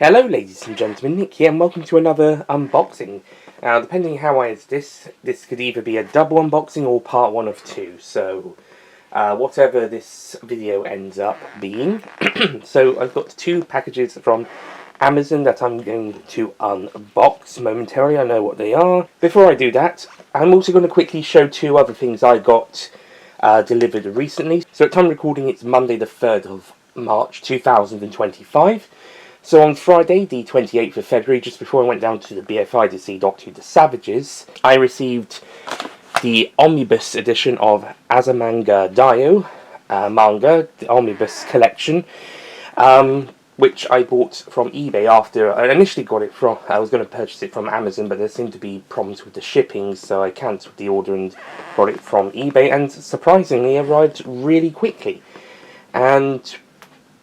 Hello ladies and gentlemen, Nick here and welcome to another unboxing. Now depending how I edit this could either be a double unboxing or part one of two, so whatever this video ends up being. So I've got two packages from Amazon that I'm going to unbox momentarily. I know what they are. Before I do that, I'm also going to quickly show two other things I got delivered recently. So at time of recording it's Monday the 3rd of March 2025. So on Friday, the 28th of February, just before I went down to the BFI to see Doctor Who the Savages, I received the Omnibus edition of Azamanga Daioh manga, the Omnibus collection, which I bought from eBay after I initially got it from. I was going to purchase it from Amazon, but there seemed to be problems with the shipping, so I cancelled the order and got it from eBay, and surprisingly arrived really quickly. And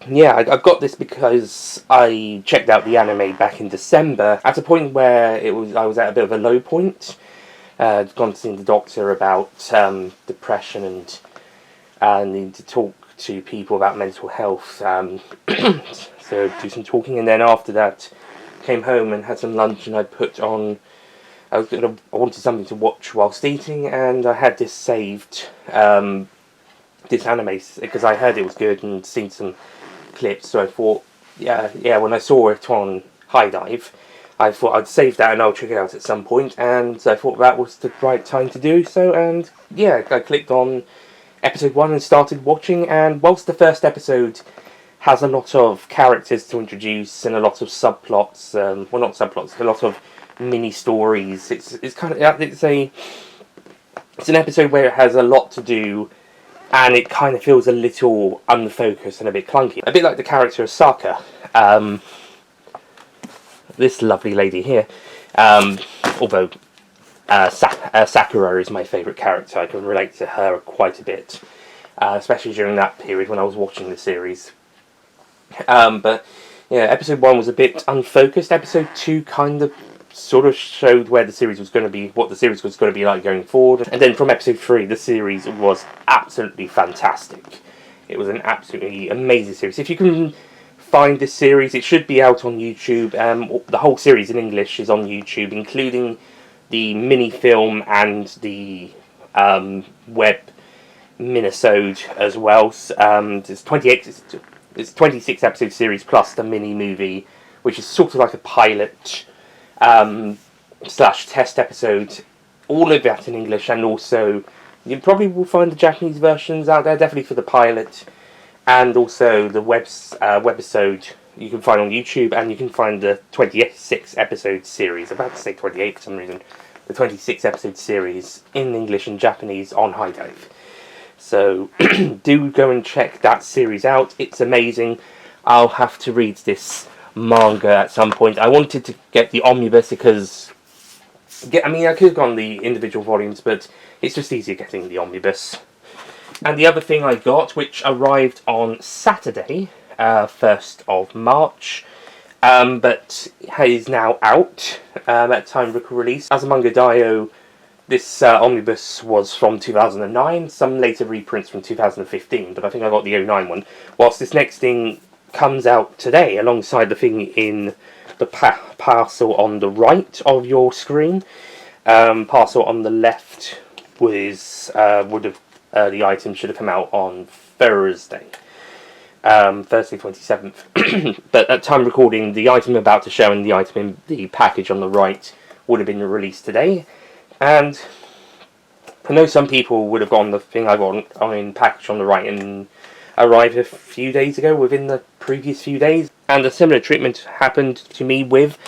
yeah, I got this because I checked out the anime back in December at a point where I was at a bit of a low point. I'd gone to see the doctor about depression and needing to talk to people about mental health. So do some talking, and then after that came home and had some lunch, and I put on. I wanted something to watch whilst eating, and I had this saved. This anime because I heard it was good and seen some clips, so I thought, yeah, when I saw it on High Dive, I thought I'd save that and I'll check it out at some point, and I thought that was the right time to do so, and yeah, I clicked on episode 1 and started watching, and whilst the first episode has a lot of characters to introduce and a lot of subplots, well not subplots, a lot of mini stories, it's an episode where it has a lot to do, and it kind of feels a little unfocused and a bit clunky. A bit like the character of Saka. This lovely lady here. Although Sakura is my favourite character. I can relate to her quite a bit. Especially during that period when I was watching the series. But yeah, episode 1 was a bit unfocused. Episode 2 kind of sort of showed where the series was going to be, what the series was going to be like going forward. And then from episode 3, the series was absolutely fantastic. It was an absolutely amazing series. If you can find this series, it should be out on YouTube. The whole series in English is on YouTube, including the mini-film and the web minisode as well. It's 26 episode series plus the mini-movie, which is sort of like a pilot slash test episode, all of that in English, and also you probably will find the Japanese versions out there, definitely for the pilot, and also the webisode you can find on YouTube, and you can find the 26 episode series, I'm about to say 28 for some reason, the 26 episode series in English and Japanese on High Dive. So do go and check that series out, it's amazing. I'll have to read this manga at some point. I wanted to get the omnibus because I could have gone the individual volumes, but it's just easier getting the omnibus. And the other thing I got, which arrived on Saturday, 1st of March, but is now out at time of release. Azamanga Daioh, this omnibus was from 2009, some later reprints from 2015, but I think I got the 09 one, whilst this next thing comes out today alongside the thing in the parcel on the right of your screen. Parcel on the left the item should have come out on Thursday 27th. But at time of recording, the item I'm about to show and the item in the package on the right would have been released today. And I know some people would have gotten the thing I got in package on the right and arrived a few days ago, within the previous few days, and a similar treatment happened to me with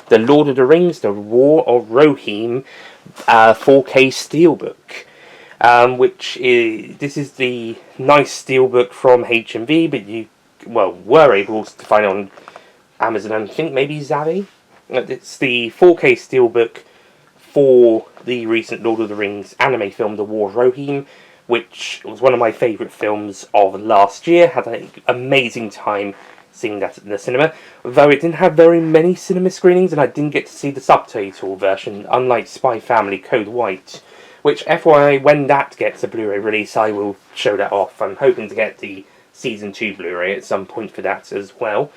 the Lord of the Rings, the War of Rohirrim 4K Steelbook, this is the nice Steelbook from HMV, but you were able to find it on Amazon and I think maybe Zavi. It's the 4K Steelbook for the recent Lord of the Rings anime film, The War of Rohirrim, which was one of my favourite films of last year. Had an amazing time seeing that at the cinema, though it didn't have very many cinema screenings and I didn't get to see the subtitle version, unlike SpyxFamily Code White, which FYI, when that gets a Blu-ray release, I will show that off. I'm hoping to get the Season 2 Blu-ray at some point for that as well.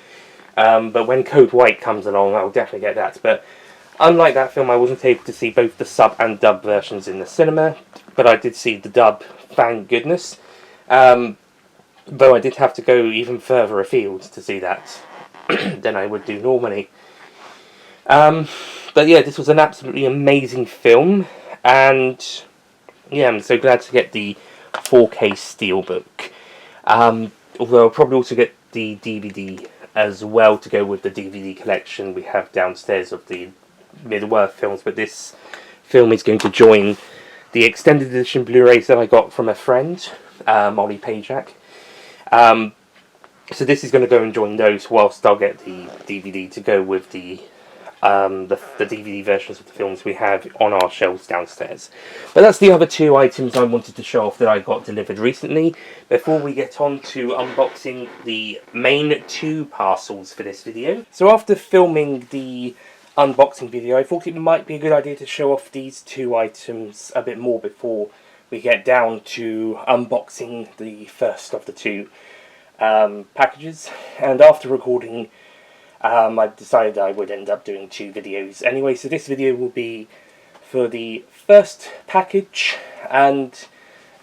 But when Code White comes along, I'll definitely get that. But unlike that film, I wasn't able to see both the sub and dub versions in the cinema, but I did see the dub, thank goodness. Though I did have to go even further afield to see that than I would do normally. But yeah, this was an absolutely amazing film, and yeah, I'm so glad to get the 4K Steelbook. Although I'll probably also get the DVD as well to go with the DVD collection we have downstairs of the Middle-earth films, but this film is going to join the extended edition Blu-rays that I got from a friend, Ollie Pajak. So this is going to go and join those, whilst I'll get the DVD to go with the DVD versions of the films we have on our shelves downstairs. But that's the other two items I wanted to show off that I got delivered recently, before we get on to unboxing the main two parcels for this video. So after filming the unboxing video, I thought it might be a good idea to show off these two items a bit more before we get down to unboxing the first of the two packages. And after recording, I decided I would end up doing two videos anyway, so this video will be for the first package, and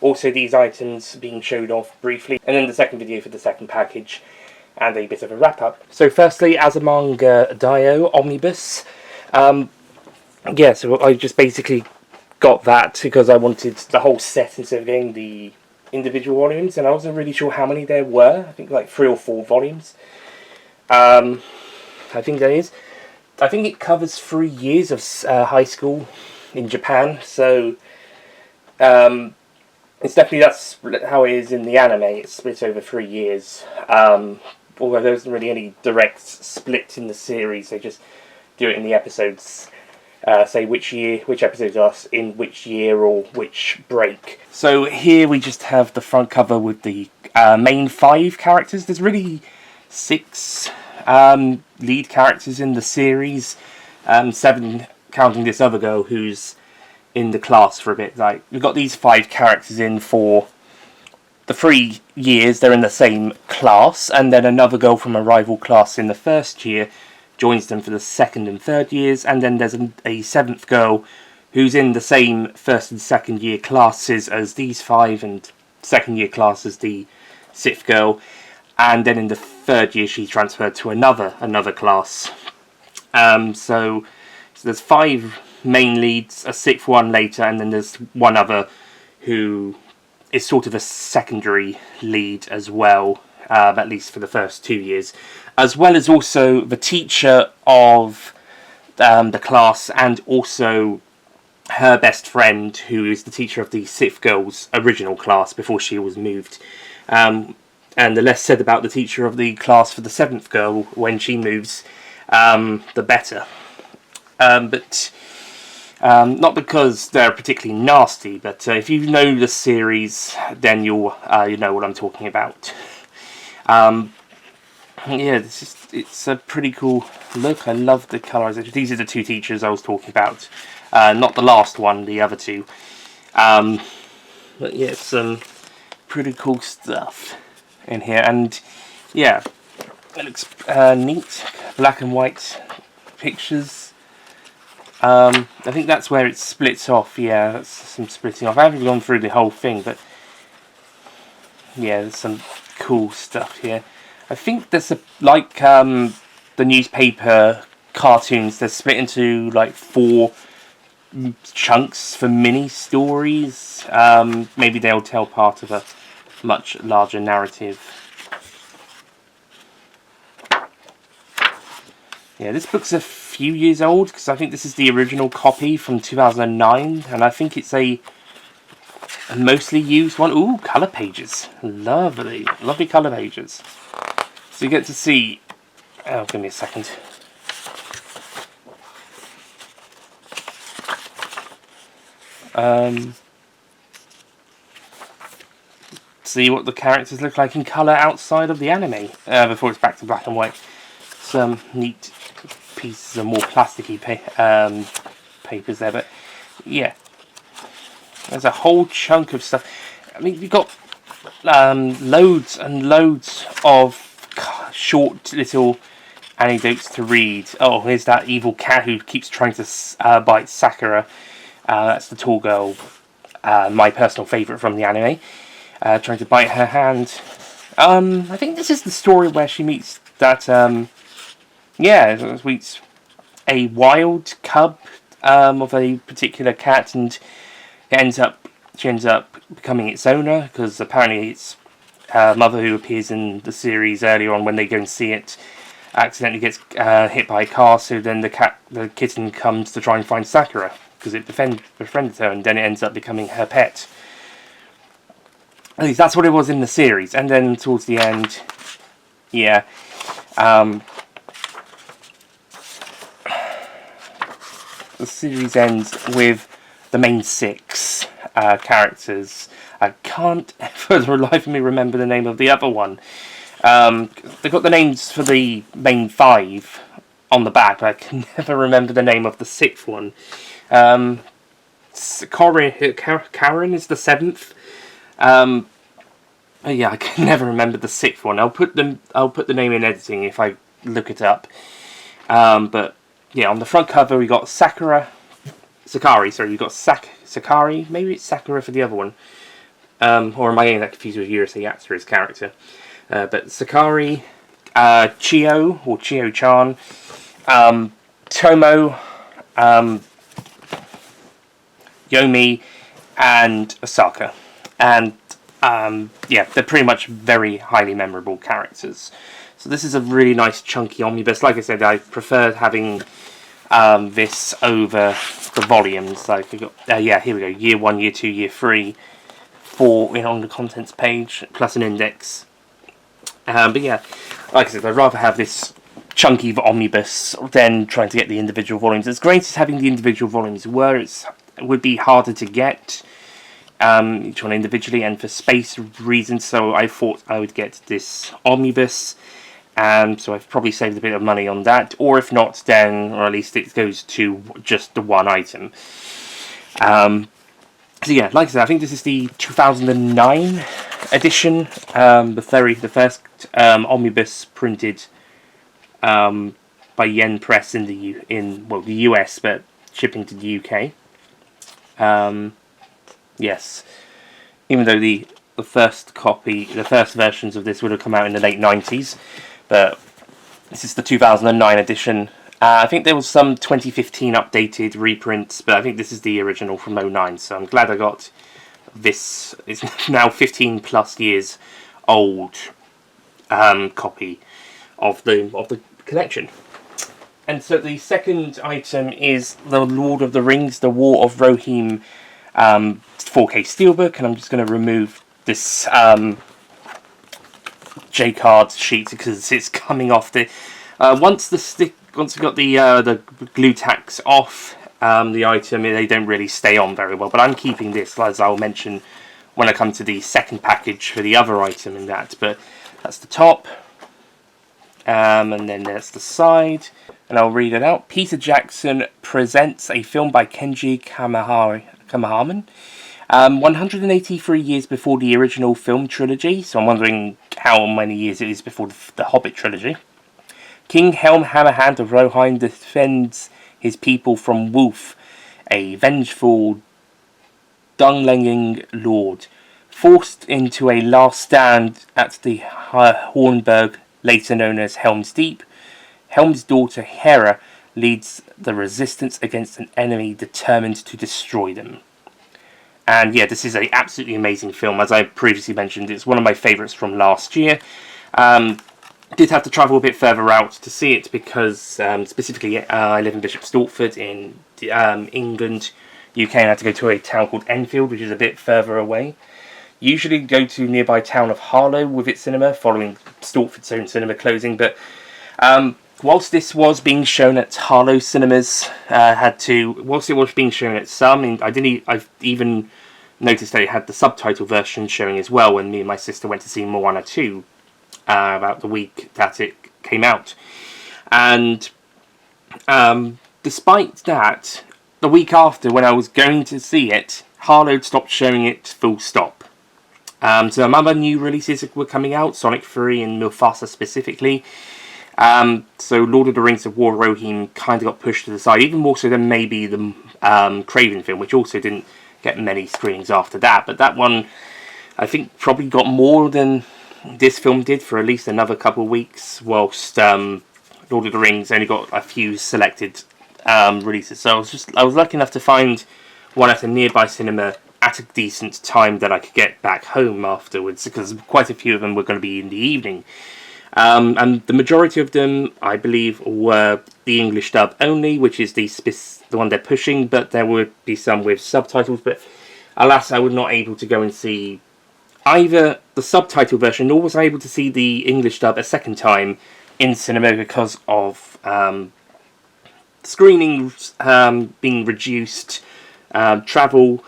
also these items being showed off briefly, and then the second video for the second package, and a bit of a wrap-up. So firstly, Azamanga Daioh Omnibus. Yeah, so I just basically got that because I wanted the whole set instead of getting the individual volumes, and I wasn't really sure how many there were. I think like 3 or 4 volumes. I think that is. I think it covers 3 years of high school in Japan, so it's definitely, that's how it is in the anime. It's split over 3 years. Although there isn't really any direct split in the series, they just do it in the episodes. Say which episodes are in which year or which break. So here we just have the front cover with the main 5 characters. There's really 6 lead characters in the series, 7 counting this other girl who's in the class for a bit. Like, we've got these 5 characters in for the 3 years they're in the same class, and then another girl from a rival class in the first year joins them for the second and third years, and then there's a 7th girl who's in the same first and second year classes as these 5, and second year class as the 6th girl, and then in the third year she's transferred to another class. So there's 5 main leads, a 6th one later, and then there's one other who is sort of a secondary lead as well, at least for the first 2 years, as well as also the teacher of the class, and also her best friend, who is the teacher of the 6th girl's original class before she was moved. And the less said about the teacher of the class for the 7th girl when she moves, the better. But not because they're particularly nasty, but if you know the series, then you'll you know what I'm talking about. Yeah, it's a pretty cool look. I love the colorization. These are the 2 teachers I was talking about, not the last one, the other 2. But yeah, some pretty cool stuff in here, and yeah, it looks neat. Black and white pictures. I think that's where it splits off. Yeah, that's some splitting off. I haven't gone through the whole thing, but yeah, there's some cool stuff here. I think there's like the newspaper cartoons, they're split into like 4 chunks for mini stories. Maybe they'll tell part of a much larger narrative. Yeah, this book's a few years old, because I think this is the original copy from 2009, and I think it's a mostly used one. Ooh, colour pages. Lovely. Lovely colour pages. So you get to see... Oh, give me a second. See what the characters look like in colour outside of the anime, before it's back to black and white. Some neat pieces of more plasticky papers there, but yeah, there's a whole chunk of stuff. I mean, you've got loads and loads of short little anecdotes to read. Oh, here's that evil cat who keeps trying to bite Sakura. That's the tall girl, my personal favourite from the anime, trying to bite her hand. I think this is the story where she meets that, meets a wild cub of a particular cat, and she ends up becoming its owner, because apparently its mother, who appears in the series earlier on when they go and see it, accidentally gets hit by a car, so then the kitten comes to try and find Sakura, because it befriended her, and then it ends up becoming her pet. At least that's what it was in the series. And then towards the end, yeah, the series ends with the main 6 characters. I can't, for the life of me, remember the name of the other one. They've got the names for the main 5 on the back, but I can never remember the name of the 6th one. Karen is the 7th. Yeah, I can never remember the 6th one. I'll put the name in editing if I look it up. But yeah, on the front cover we got Sakari. Sorry, you got Sakari. Maybe it's Sakura for the other one. Or am I getting that confused with Yurusei Yatsuru's character? But Sakari, Chio or Chio-chan, Tomo, Yomi, and Osaka. And yeah, they're pretty much very highly memorable characters. So this is a really nice chunky omnibus. Like I said, I prefer having this over the volumes. Like we got, yeah, here we go. Year 1, Year 2, Year 3, 4 on the contents page, plus an index. But yeah, like I said, I'd rather have this chunky omnibus than trying to get the individual volumes. As great as having the individual volumes were, it would be harder to get each one individually, and for space reasons, so I thought I would get this omnibus, and so I've probably saved a bit of money on that, or if not, then, or at least it goes to just the one item. So yeah, like I said, I think this is the 2009 edition, the first omnibus printed by Yen Press in the US, but shipping to the UK. Yes, even though the first versions of this would have come out in the late 90s, but this is the 2009 edition. I think there was some 2015 updated reprints, but I think this is the original from 2009, so I'm glad I got this. It's now 15 plus years old copy of the collection. And so the second item is the Lord of the Rings, the War of Rohirrim 4K Steelbook, and I'm just going to remove this J-card sheet because it's coming off the. Once we got the glue tacks off the item, they don't really stay on very well. But I'm keeping this, as I'll mention when I come to the second package for the other item in that. But that's the top, and then there's the side, and I'll read it out. Peter Jackson presents a film by Kenji Kamahaman. 183 years before the original film trilogy, so I'm wondering how many years it is before the Hobbit trilogy. King Helm Hammerhand of Rohirrim defends his people from Wolf, a vengeful, dung-laying lord. Forced into a last stand at the Hornburg, later known as Helm's Deep, Helm's daughter Hera leads the resistance against an enemy determined to destroy them. And yeah, this is an absolutely amazing film. As I previously mentioned, it's one of my favourites from last year. Did have to travel a bit further out to see it because, specifically, I live in Bishop Stortford in England, UK, and I had to go to a town called Enfield, which is a bit further away. Usually go to nearby town of Harlow with its cinema, following Stortford's own cinema closing. But whilst this was being shown at Harlow cinemas, whilst it was being shown at some, I've even noticed that it had the subtitle version showing as well when me and my sister went to see Moana 2 about the week that it came out. And despite that, the week after, when I was going to see it, Harlow stopped showing it full stop. Some other new releases were coming out, Sonic 3 and Mufasa specifically. So Lord of the Rings, the War of Rohirrim kind of got pushed to the side, even more so than maybe the Craven film, which also didn't get many screenings after that. But that one, I think, probably got more than this film did for at least another couple of weeks, whilst Lord of the Rings only got a few selected releases. So I was lucky enough to find one at a nearby cinema at a decent time that I could get back home afterwards, because quite a few of them were going to be in the evening. And the majority of them, I believe, were the English dub only, which is the one they're pushing, but there would be some with subtitles. But alas, I was not able to go and see either the subtitle version, nor was I able to see the English dub a second time in cinema because of screenings being reduced, travel,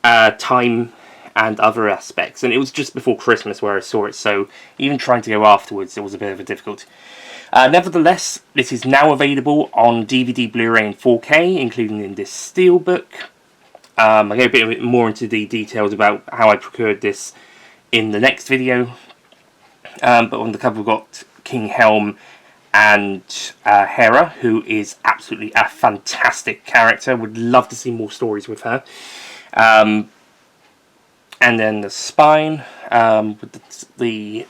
time, and other aspects. And it was just before Christmas where I saw it, so even trying to go afterwards, it was a bit of a difficult. Nevertheless, this is now available on DVD, Blu-ray, and 4K, including in this Steelbook. I go a bit more into the details about how I procured this in the next video. But on the cover we've got King Helm and Hera, who is absolutely a fantastic character. Would love to see more stories with her. And then the spine with the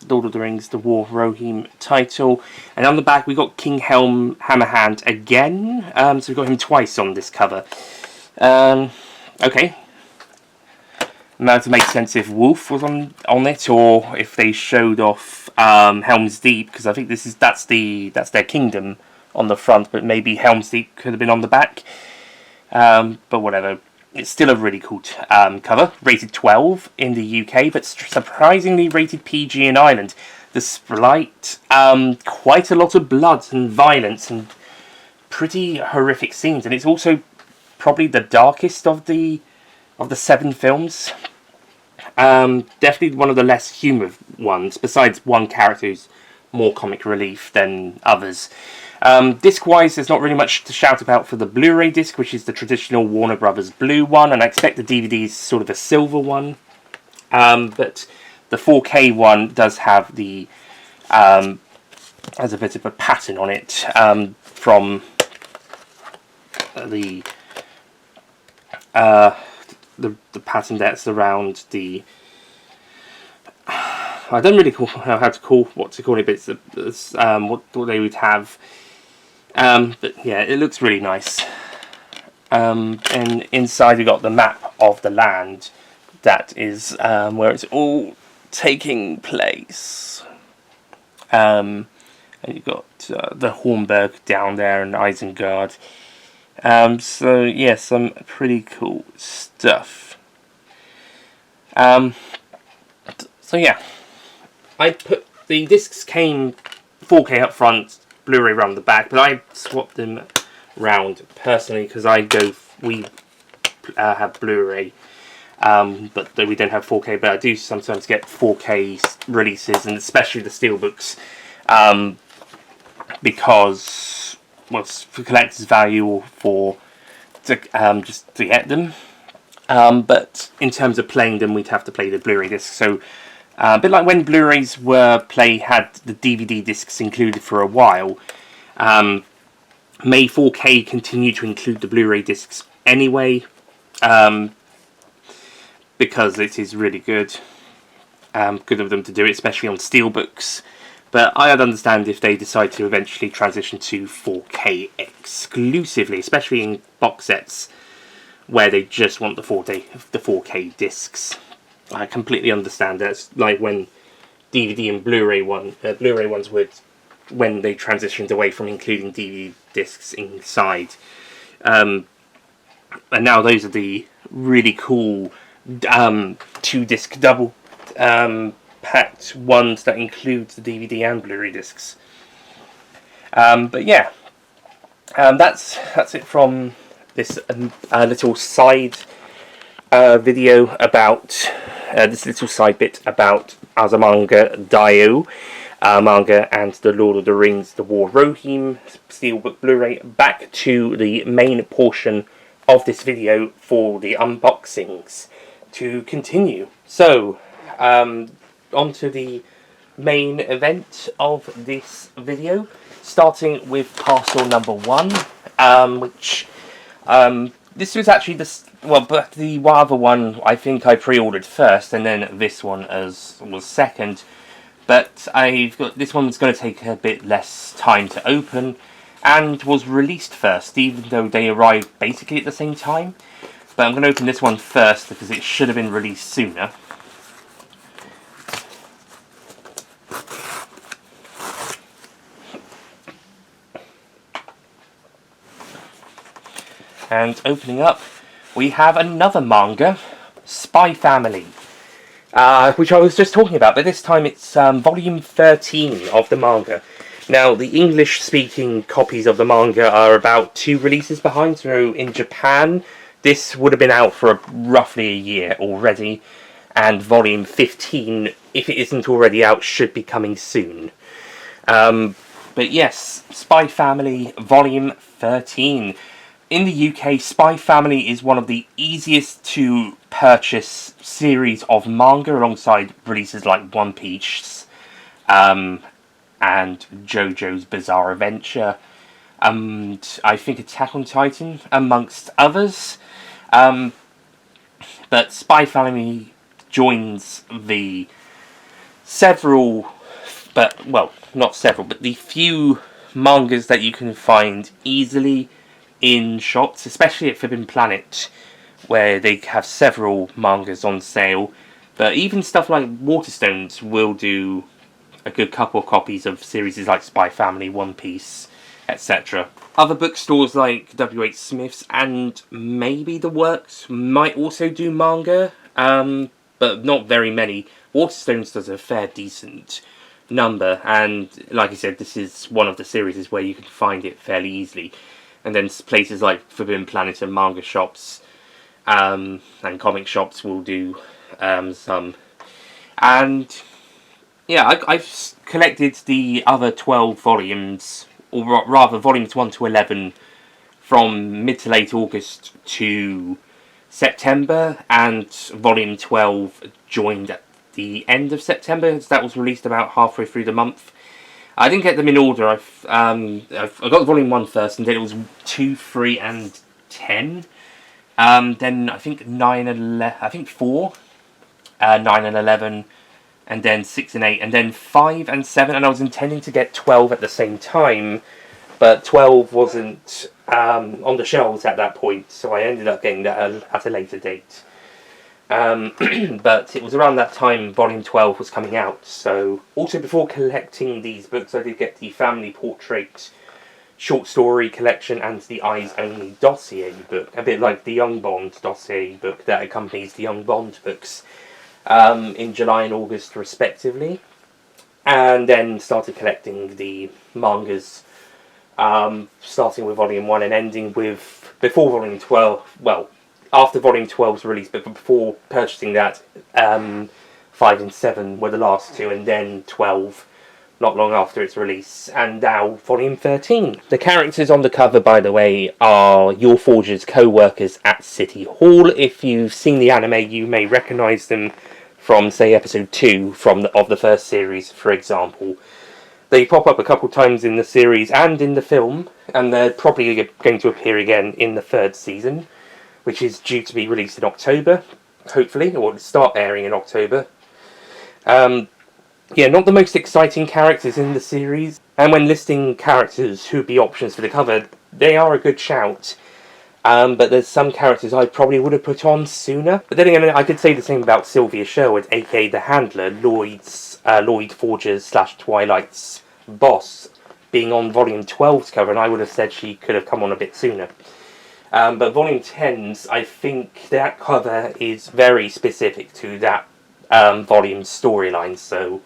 Lord of the Rings, the War of Rohirrim title. And on the back we got King Helm Hammerhand again. So we've got him twice on this cover. Okay. Now to make sense if Wolf was on it, or if they showed off Helm's Deep, because I think that's their kingdom on the front, but maybe Helm's Deep could have been on the back. But whatever. It's still a really cool cover. Rated 12 in the UK, but surprisingly rated PG in Ireland. Despite quite a lot of blood and violence and pretty horrific scenes, and it's also probably the darkest of the 7 films. Definitely one of the less humorous ones, besides one character who's more comic relief than others. Disc-wise, there's not really much to shout about for the Blu-ray disc, which is the traditional Warner Brothers blue one, and I expect the DVD is sort of a silver one. But the 4K one does have has a bit of a pattern on it from the pattern that's around the. I don't really know what to call it, but it's what they would have. But yeah, it looks really nice. And inside we got the map of the land that is where it's all taking place. And you've got the Hornburg down there and Isengard. So yeah, some pretty cool stuff. So yeah, the discs came 4K up front, Blu-ray around the back, but I swapped them round personally because we have Blu-ray, but we don't have 4K. But I do sometimes get 4K releases, and especially the Steelbooks, because for collector's value or for just to get them. But in terms of playing them, we'd have to play the Blu-ray disc. So a bit like when Blu-rays had the DVD discs included for a while. May 4K continue to include the Blu-ray discs anyway, because it is really good. Good of them to do it, especially on Steelbooks. But I'd understand if they decide to eventually transition to 4K exclusively, especially in box sets where they just want the 4K discs. I completely understand that. It's like when DVD and Blu-ray ones would, when they transitioned away from including DVD discs inside. And now those are the really cool 2-disc double packed ones that include the DVD and Blu-ray discs. But yeah, that's it from this little side video about this little side bit about Azamanga Daioh manga and the Lord of the Rings, the War of Rohirrim Steelbook Blu-ray. Back to the main portion of this video for the unboxings to continue. So onto the main event of this video, starting with parcel number 1, which this was actually but the other one I think I pre-ordered first, and then this one was second. But I've got this one's going to take a bit less time to open, and was released first, even though they arrived basically at the same time. But I'm going to open this one first because it should have been released sooner. And opening up, we have another manga, SpyxFamily, which I was just talking about, but this time it's volume 13 of the manga. Now, the English-speaking copies of the manga are about 2 releases behind, so in Japan, this would have been out for roughly a year already, and volume 15, if it isn't already out, should be coming soon. But yes, SpyxFamily, volume 13. In the UK, SpyxFamily is one of the easiest to purchase series of manga, alongside releases like One Piece and JoJo's Bizarre Adventure, and I think Attack on Titan, amongst others. But SpyxFamily joins the the few mangas that you can find easily in shops, especially at Forbidden Planet, where they have several mangas on sale. But even stuff like Waterstones will do a good couple of copies of series like SpyxFamily, One Piece, etc. Other bookstores like W.H. Smith's and maybe The Works might also do manga, but not very many. Waterstones does a fair decent number, and like I said, this is one of the series where you can find it fairly easily. And then places like Forbidden Planet and manga shops and comic shops will do some. And yeah, I've collected the other 12 volumes, or rather volumes 1 to 11, from mid to late August to September, and volume 12 joined at the end of September, so that was released about halfway through the month. I didn't get them in order. I got volume 1 first, and then it was 2, 3, and 10. Then I think 9 and 11, I think 4, 9 and 11, and then 6 and 8, and then 5 and 7, and I was intending to get 12 at the same time, but 12 wasn't on the shelves at that point, so I ended up getting that at a later date. But it was around that time volume 12 was coming out. So also, before collecting these books, I did get the Family Portrait short story collection and the Eyes Only dossier book, a bit like the Young Bond dossier book that accompanies the Young Bond books, in July and August respectively. And then started collecting the mangas, starting with volume 1 and ending with, before volume 12, well, after volume 12's release, but before purchasing that, 5 and 7 were the last 2, and then 12 not long after its release, and now volume 13. The characters on the cover, by the way, are Your Forge's co-workers at City Hall. If you've seen the anime, you may recognise them from, say, episode 2 of the first series, for example. They pop up a couple times in the series and in the film, and they're probably going to appear again in the 3rd season, which is due to be released in October, hopefully, or start airing in October. Yeah, not the most exciting characters in the series, and when listing characters who'd be options for the cover, they are a good shout. But there's some characters I probably would have put on sooner. But then again, I could say the same about Sylvia Sherwood, aka the Handler, Lloyd Forger's / Twilight's boss, being on volume 12's cover, and I would have said she could have come on a bit sooner. But volume 10's, I think that cover is very specific to that volume's storyline, so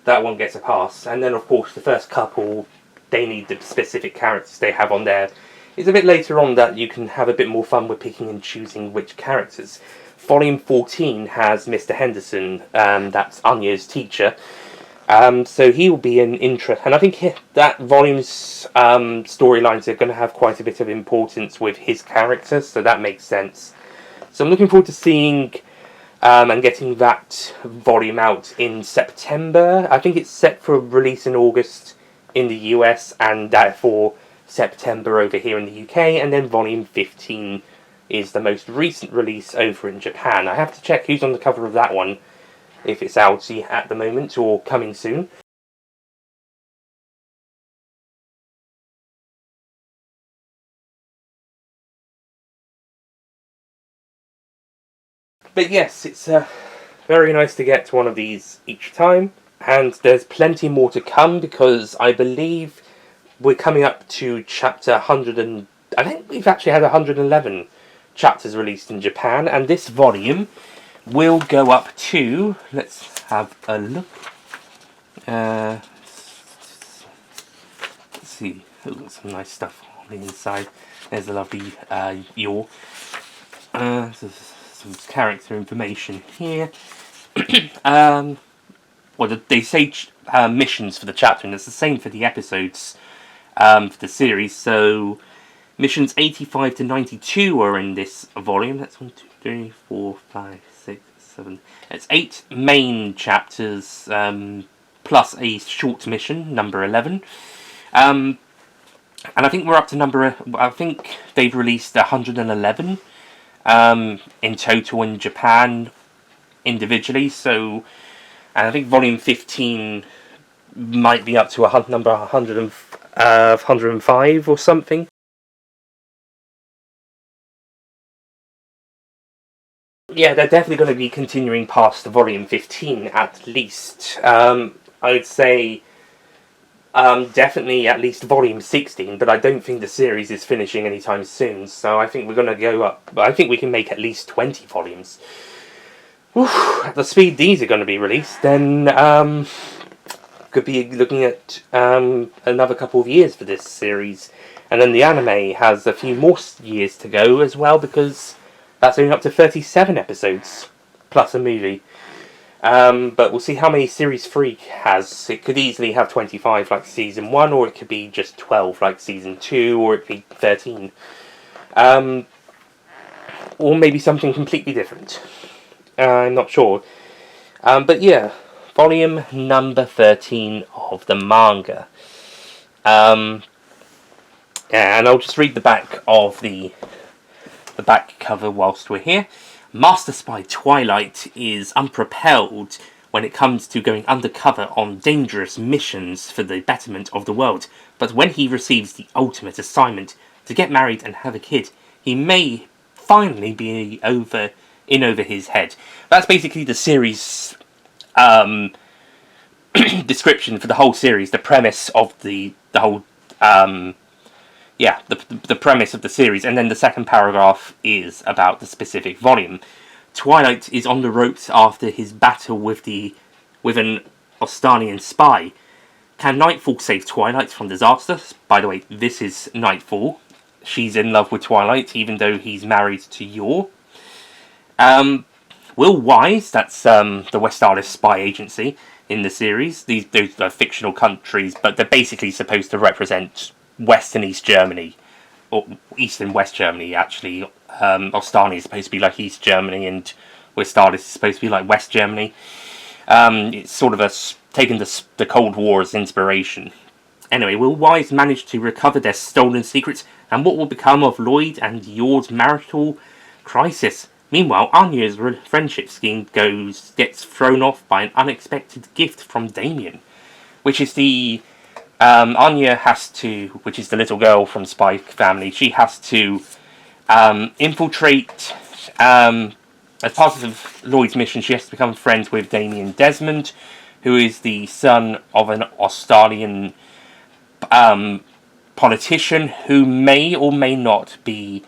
that one gets a pass. And then, of course, the first couple, they need the specific characters they have on there. It's a bit later on that you can have a bit more fun with picking and choosing which characters. Volume 14 has Mr. Henderson, that's Anya's teacher. So he will be an interest, and I think that volume's storylines are going to have quite a bit of importance with his character, so that makes sense. So I'm looking forward to seeing and getting that volume out in September. I think it's set for release in August in the US, and therefore September over here in the UK, and then volume 15 is the most recent release over in Japan. I have to check who's on the cover of that one, if it's out at the moment or coming soon. But yes, it's very nice to get one of these each time, and there's plenty more to come, because I believe we're coming up to chapter 100 and I think we've actually had 111 chapters released in Japan, and this volume will go up to, let's have a look, let's see, oh, some nice stuff on the inside. There's a lovely yaw. Some character information here. Well, they say missions for the chapter, and it's the same for the episodes for the series. So missions 85 to 92 are in this volume. That's 1, 2, 3, 4, 5, 6, 7. It's 8 main chapters plus a short mission, number 11. And I think we're up to I think they've released 111 in total in Japan individually. So, and I think volume 15 might be up to number 105 or something. Yeah, they're definitely going to be continuing past volume 15 at least. I would say definitely at least volume 16, but I don't think the series is finishing anytime soon, so I think we're going to go up. I think we can make at least 20 volumes. At the speed these are going to be released, then could be looking at another couple of years for this series. And then the anime has a few more years to go as well, because that's only up to 37 episodes, plus a movie. But we'll see how many Series 3 has. It could easily have 25 like Season 1, or it could be just 12 like Season 2, or it could be 13. Or maybe something completely different. I'm not sure. But yeah, volume number 13 of the manga. And I'll just read the back of the back cover whilst we're here. Master Spy Twilight is unpropelled when it comes to going undercover on dangerous missions for the betterment of the world. But when he receives the ultimate assignment to get married and have a kid, he may finally be in over his head. That's basically the series description for the whole series, the premise of the whole the premise of the series, and then the second paragraph is about the specific volume. Twilight is on the ropes after his battle with an Ostanian spy. Can Nightfall save Twilight from disaster? By the way, this is Nightfall. She's in love with Twilight, even though he's married to Yor. Will Wise, that's the Westalis spy agency in the series. Those are fictional countries, but they're basically supposed to represent West and East Germany, or East and West Germany, actually. Ostani is supposed to be like East Germany, and Westalis is supposed to be like West Germany. It's sort of taken the Cold War as inspiration. Anyway, will Wise manage to recover their stolen secrets, and what will become of Lloyd and Yor's marital crisis? Meanwhile, Anya's friendship scheme gets thrown off by an unexpected gift from Damien, which is the Anya has to, which is the little girl from SpyxFamily, she has to infiltrate, as part of Lloyd's mission, she has to become friends with Damien Desmond, who is the son of an Australian politician who may or may not be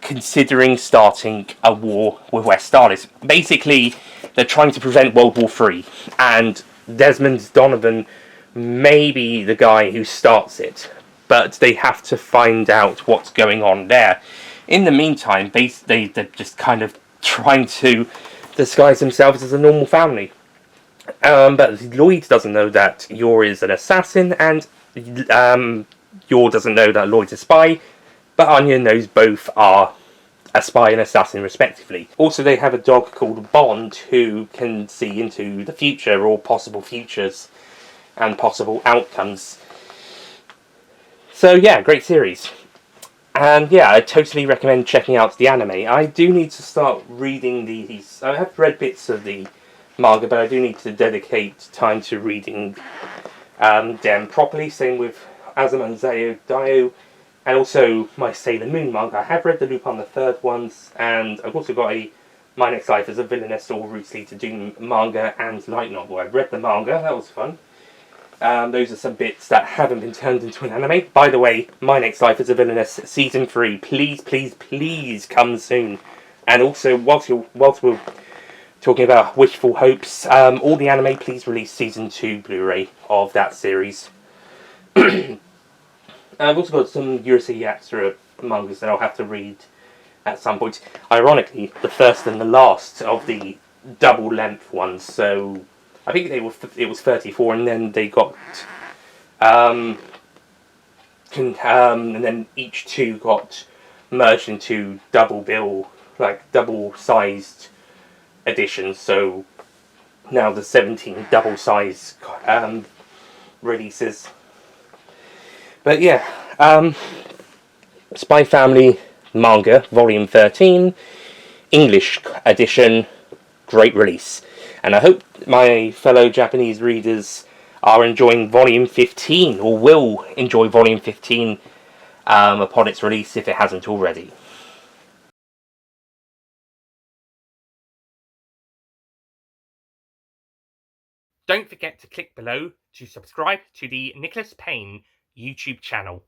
considering starting a war with Westalis. Basically, they're trying to prevent World War III, and Desmond Donovan may be the guy who starts it, but they have to find out what's going on there. In the meantime, they're just kind of trying to disguise themselves as a normal family. But Lloyd doesn't know that Yor is an assassin, and Yor doesn't know that Lloyd's a spy, but Anya knows both are a spy and assassin respectively. Also, they have a dog called Bond who can see into the future or possible futures and possible outcomes. So yeah, great series. And yeah, I totally recommend checking out the anime. I do need to start reading these. I have read bits of the manga, but I do need to dedicate time to reading them properly. Same with Azamanga Daioh, and also my Sailor Moon manga. I have read the Lupin the Third ones, and I've also got a My Next Life as a Villainess or Roots Lead to Doom manga and light novel. I've read the manga, that was fun. Those are some bits that haven't been turned into an anime. By the way, My Next Life as a Villainess Season 3, please, please, please come soon. And also, whilst we're talking about wishful hopes, all the anime, please release Season 2 Blu-ray of that series. I've also got some Urusei Yatsura mangas that I'll have to read at some point. Ironically, the first and the last of the double-length ones, so I think it was 34, and then they got and then each two got merged into double-sized editions. So now the 17 double-sized releases. But yeah, SpyxFamily Manga Volume 13, English edition, great release. And I hope my fellow Japanese readers are enjoying Volume 15, or will enjoy Volume 15 upon its release if it hasn't already. Don't forget to click below to subscribe to the Nicholas Payne YouTube channel.